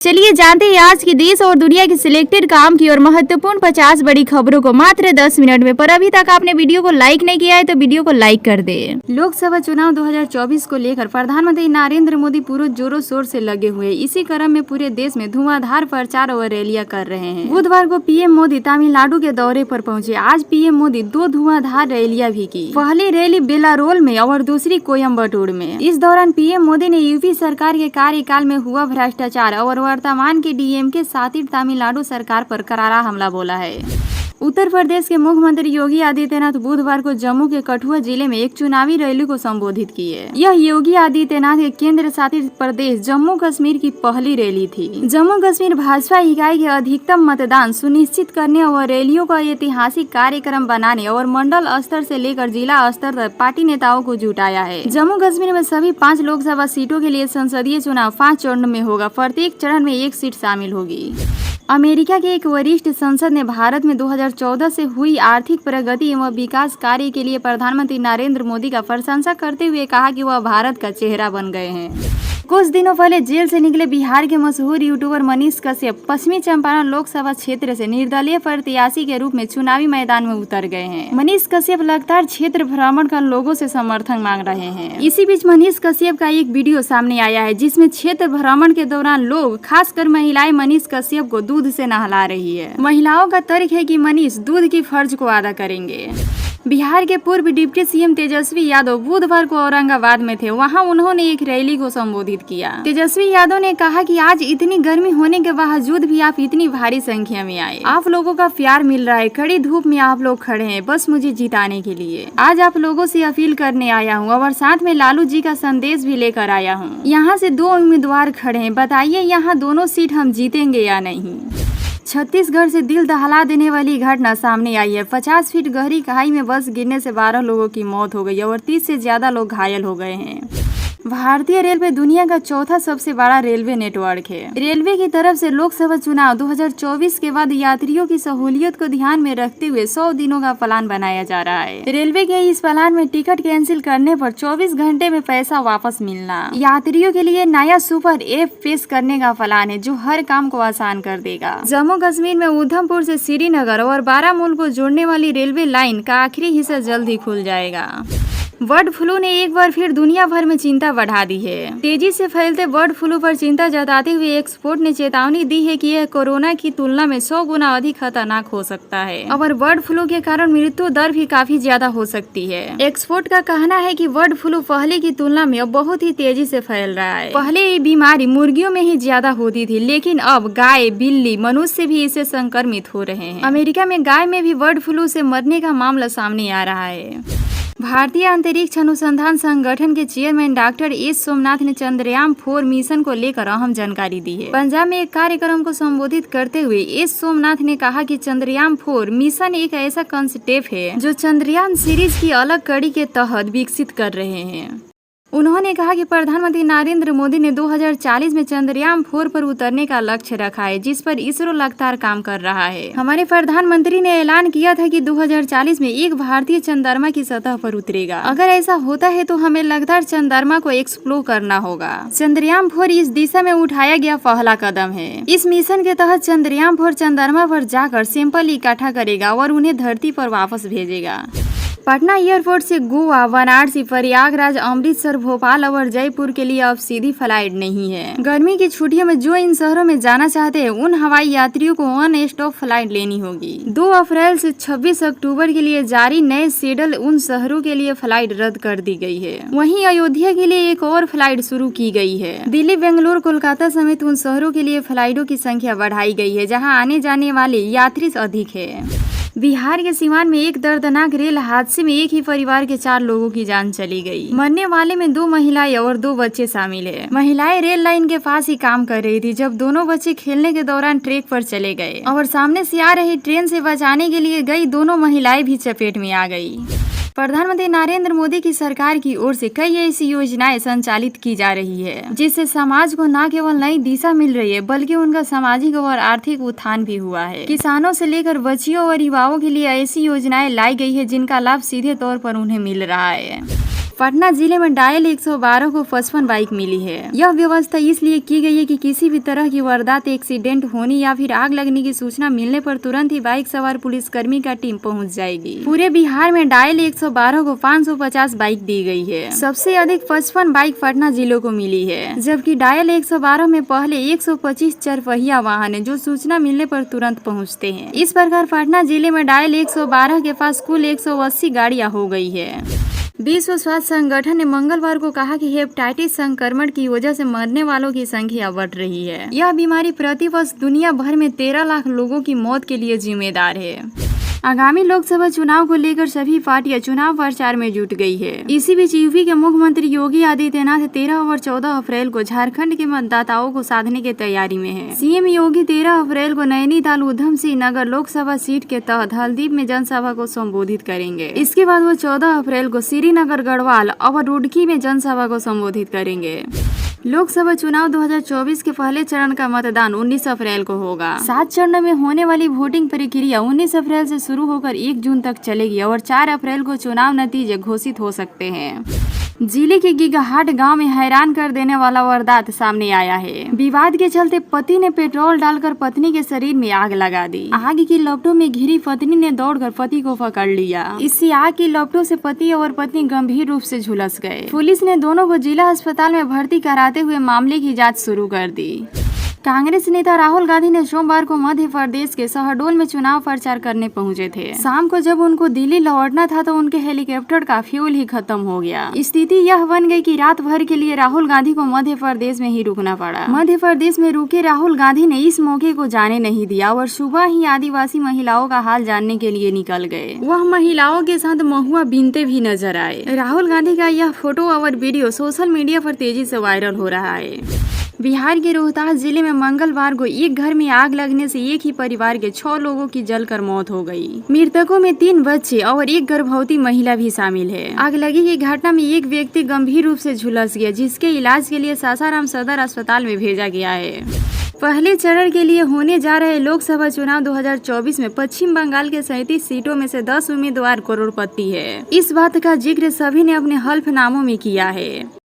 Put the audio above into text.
चलिए जानते हैं आज की देश और दुनिया की सिलेक्टेड काम की और महत्वपूर्ण 50 बड़ी खबरों को मात्र 10 मिनट में। पर अभी तक आपने वीडियो को लाइक नहीं किया है तो वीडियो को लाइक कर दे। लोकसभा चुनाव 2024 को लेकर प्रधानमंत्री नरेंद्र मोदी पूरे जोरों शोर से लगे हुए। इसी क्रम में पूरे देश में धुआंधार प्रचार और रैलियां कर रहे हैं। बुधवार को पीएम मोदी तमिलनाडु के दौरे पर पहुंचे। आज पीएम मोदी 2 धुआंधार रैलियां भी की। पहली रैली बेलारोल में और दूसरी कोयम्बटूर में। इस दौरान पीएम मोदी ने यूपी सरकार के कार्यकाल में हुआ भ्रष्टाचार और वर्तमान के डीएम के साथ तमिलनाडु सरकार पर करारा हमला बोला है। उत्तर प्रदेश के मुख्यमंत्री योगी आदित्यनाथ बुधवार को जम्मू के कठुआ जिले में एक चुनावी रैली को संबोधित किए। यह योगी आदित्यनाथ के केंद्र शासित प्रदेश जम्मू कश्मीर की पहली रैली थी। जम्मू कश्मीर भाजपा इकाई के अधिकतम मतदान सुनिश्चित करने और रैलियों का ऐतिहासिक कार्यक्रम बनाने और मंडल स्तर से लेकर जिला स्तर तक पार्टी नेताओं को जुटाया है। जम्मू कश्मीर में सभी 5 लोकसभा सीटों के लिए संसदीय चुनाव 5 चरण में होगा। प्रत्येक चरण में 1 सीट शामिल होगी। अमेरिका के एक वरिष्ठ सांसद ने भारत में 2014 से हुई आर्थिक प्रगति एवं विकास कार्य के लिए प्रधानमंत्री नरेंद्र मोदी का प्रशंसा करते हुए कहा कि वह भारत का चेहरा बन गए हैं। कुछ दिनों पहले जेल से निकले बिहार के मशहूर यूट्यूबर मनीष कश्यप पश्चिमी चंपारण लोकसभा क्षेत्र से निर्दलीय प्रत्याशी के रूप में चुनावी मैदान में उतर गए हैं। मनीष कश्यप लगातार क्षेत्र भ्रमण कर लोगों से समर्थन मांग रहे हैं। इसी बीच मनीष कश्यप का एक वीडियो सामने आया है जिसमें क्षेत्र भ्रमण के दौरान लोग खासकर महिलाएं मनीष कश्यप को दूध से नहला रही है। महिलाओं का तर्क है कि मनीष दूध की फर्ज को अदा करेंगे। बिहार के पूर्व डिप्टी सीएम तेजस्वी यादव बुधवार को औरंगाबाद में थे। वहां उन्होंने एक रैली को संबोधित किया। तेजस्वी यादव ने कहा कि आज इतनी गर्मी होने के बावजूद भी आप इतनी भारी संख्या में आए। आप लोगों का प्यार मिल रहा है। कड़ी धूप में आप लोग खड़े हैं बस मुझे जिताने के लिए। आज आप लोगों से अपील करने आया हूँ और साथ में लालू जी का संदेश भी लेकर आया हूँ। यहाँ से 2 उम्मीदवार खड़े हैं, बताइए यहाँ दोनों सीट हम जीतेंगे या नहीं। छत्तीसगढ़ से दिल दहला देने वाली घटना सामने आई है। 50 फीट गहरी खाई में बस गिरने से 12 लोगों की मौत हो गई और 30 से ज्यादा लोग घायल हो गए हैं। भारतीय रेलवे दुनिया का चौथा सबसे बड़ा रेलवे नेटवर्क है। रेलवे की तरफ से लोकसभा चुनाव 2024 के बाद यात्रियों की सहूलियत को ध्यान में रखते हुए 100 दिनों का प्लान बनाया जा रहा है। रेलवे के इस प्लान में टिकट कैंसिल करने पर 24 घंटे में पैसा वापस मिलना। यात्रियों के लिए नया सुपर ऐप पेश करने का प्लान है जो हर काम को आसान कर देगा। जम्मू कश्मीर में उधमपुर से श्रीनगर और बारामूला को जोड़ने वाली रेलवे लाइन का आखिरी हिस्सा जल्द ही खुल जाएगा। बर्ड फ्लू ने एक बार फिर दुनिया भर में चिंता बढ़ा दी है। तेजी से फैलते बर्ड फ्लू पर चिंता जताते हुए एक्सपर्ट ने चेतावनी दी है कि यह कोरोना की तुलना में 100 गुना अधिक खतरनाक हो सकता है और बर्ड फ्लू के कारण मृत्यु दर भी काफी ज्यादा हो सकती है। एक्सपर्ट का कहना है कि बर्ड फ्लू पहले की तुलना में अब बहुत ही तेजी से फैल रहा है। पहले ये बीमारी मुर्गियों में ही ज्यादा होती थी, लेकिन अब गाय, बिल्ली, मनुष्य भी इससे संक्रमित हो रहे हैं। अमेरिका में गाय में भी बर्ड फ्लू से मरने का मामला सामने आ रहा है। भारतीय अंतरिक्ष अनुसंधान संगठन के चेयरमैन डॉक्टर एस सोमनाथ ने चंद्रयान 4 मिशन को लेकर अहम जानकारी दी है। पंजाब में एक कार्यक्रम को संबोधित करते हुए एस सोमनाथ ने कहा कि चंद्रयान 4 मिशन एक ऐसा कंसेप्ट है जो चंद्रयान सीरीज की अलग कड़ी के तहत विकसित कर रहे हैं। उन्होंने कहा कि प्रधानमंत्री नरेंद्र मोदी ने 2040 में चंद्रयान 4 पर उतरने का लक्ष्य रखा है जिस पर इसरो लगातार काम कर रहा है। हमारे प्रधानमंत्री ने ऐलान किया था कि 2040 में एक भारतीय चंद्रमा की सतह पर उतरेगा। अगर ऐसा होता है तो हमें लगातार चंद्रमा को एक्सप्लोर करना होगा। चंद्रयान 4 इस दिशा में उठाया गया पहला कदम है। इस मिशन के तहत चंद्रयान 4 चंद्रमा पर जाकर सैंपल इकट्ठा करेगा और उन्हें धरती पर वापस भेजेगा। पटना एयरपोर्ट से गोवा, वाराणसी, प्रयागराज, अमृतसर, भोपाल और जयपुर के लिए अब सीधी फ्लाइट नहीं है। गर्मी की छुट्टियों में जो इन शहरों में जाना चाहते हैं उन हवाई यात्रियों को वन स्टॉप फ्लाइट लेनी होगी। 2 अप्रैल से 26 अक्टूबर के लिए जारी नए शेड्यूल उन शहरों के लिए फ्लाइट रद्द कर दी गई है। वहीं अयोध्या के लिए एक और फ्लाइट शुरू की गई है। दिल्ली, बेंगलुरु, कोलकाता समेत उन शहरों के लिए फ्लाइटों की संख्या बढ़ाई गई है जहाँ आने जाने वाले यात्री अधिक है। बिहार के सीवान में एक दर्दनाक रेल हादसे में एक ही परिवार के 4 लोगों की जान चली गई। मरने वाले में 2 महिलाएं और 2 बच्चे शामिल है। महिलाएं रेल लाइन के पास ही काम कर रही थी जब दोनों बच्चे खेलने के दौरान ट्रैक पर चले गए और सामने से आ रही ट्रेन से बचाने के लिए गई दोनों महिलाएं भी चपेट में आ गई। प्रधानमंत्री नरेंद्र मोदी की सरकार की ओर से कई ऐसी योजनाएं संचालित की जा रही है जिससे समाज को न केवल नई दिशा मिल रही है बल्कि उनका सामाजिक और आर्थिक उत्थान भी हुआ है। किसानों से लेकर बच्चियों और युवाओं के लिए ऐसी योजनाएं लाई गई है जिनका लाभ सीधे तौर पर उन्हें मिल रहा है। पटना जिले में डायल 112 को 55 बाइक मिली है। यह व्यवस्था इसलिए की गई है कि किसी भी तरह की वारदात, एक्सीडेंट होने या फिर आग लगने की सूचना मिलने पर तुरंत ही बाइक सवार पुलिसकर्मी का टीम पहुंच जाएगी। पूरे बिहार में डायल 112 को 550 बाइक दी गई है। सबसे अधिक 55 बाइक पटना जिलों को मिली है, जबकि डायल 112 में पहले 125 चारपहिया वाहन है जो सूचना मिलने पर तुरंत पहुंचते हैं। इस प्रकार पटना जिले में डायल 112 के पास कुल 180 गाड़ियां हो गई है। विश्व स्वास्थ्य संगठन ने मंगलवार को कहा कि हेपेटाइटिस संक्रमण की वजह से मरने वालों की संख्या बढ़ रही है। यह बीमारी प्रतिवर्ष दुनिया भर में 13 लाख लोगों की मौत के लिए जिम्मेदार है। आगामी लोकसभा चुनाव को लेकर सभी पार्टियां चुनाव प्रचार में जुट गई है। इसी बीच यूपी के मुख्यमंत्री योगी आदित्यनाथ 13 और 14 अप्रैल को झारखंड के मतदाताओं को साधने की तैयारी में है। सीएम योगी 13 अप्रैल को नैनीताल उधम सिंह नगर लोकसभा सीट के तहत हल्दीप में जनसभा को संबोधित करेंगे। इसके बाद वो 14 अप्रैल को श्रीनगर गढ़वाल और रुड़की में जनसभा को संबोधित करेंगे। लोकसभा चुनाव 2024 के पहले चरण का मतदान 19 अप्रैल को होगा। 7 चरणों में होने वाली वोटिंग प्रक्रिया 19 अप्रैल से शुरू होकर 1 जून तक चलेगी और 4 अप्रैल को चुनाव नतीजे घोषित हो सकते हैं। जिले के गिगाहाट गांव में हैरान कर देने वाला वारदात सामने आया है। विवाद के चलते पति ने पेट्रोल डालकर पत्नी के शरीर में आग लगा दी। आग की लपटों में घिरी पत्नी ने दौड़कर पति को पकड़ लिया। इससे आग की लपटों से पति और पत्नी गंभीर रूप से झुलस गए। पुलिस ने दोनों को जिला अस्पताल में भर्ती कराते हुए मामले की जाँच शुरू कर दी। कांग्रेस नेता राहुल गांधी ने सोमवार को मध्य प्रदेश के शहडोल में चुनाव प्रचार करने पहुंचे थे। शाम को जब उनको दिल्ली लौटना था तो उनके हेलीकॉप्टर का फ्यूल ही खत्म हो गया। स्थिति यह बन गई कि रात भर के लिए राहुल गांधी को मध्य प्रदेश में ही रुकना पड़ा। मध्य प्रदेश में रुके राहुल गांधी ने इस मौके को जाने नहीं दिया और सुबह ही आदिवासी महिलाओं का हाल जानने के लिए निकल गए। वह महिलाओं के साथ महुआ बीनते भी नजर आए। राहुल गांधी का यह फोटो और वीडियो सोशल मीडिया पर तेजी से वायरल हो रहा है। बिहार के रोहतास जिले में मंगलवार को एक घर में आग लगने से एक ही परिवार के 6 लोगों की जलकर मौत हो गई। मृतकों में 3 बच्चे और एक गर्भवती महिला भी शामिल है। आग लगी की घटना में एक व्यक्ति गंभीर रूप से झुलस गया, जिसके इलाज के लिए सासाराम सदर अस्पताल में भेजा गया है। पहले चरण के लिए होने जा रहे लोकसभा चुनाव 2024 में पश्चिम बंगाल के 37 सीटों में से 10 उम्मीदवार करोड़पति है। इस बात का जिक्र सभी ने अपने हल्फनामों में किया है।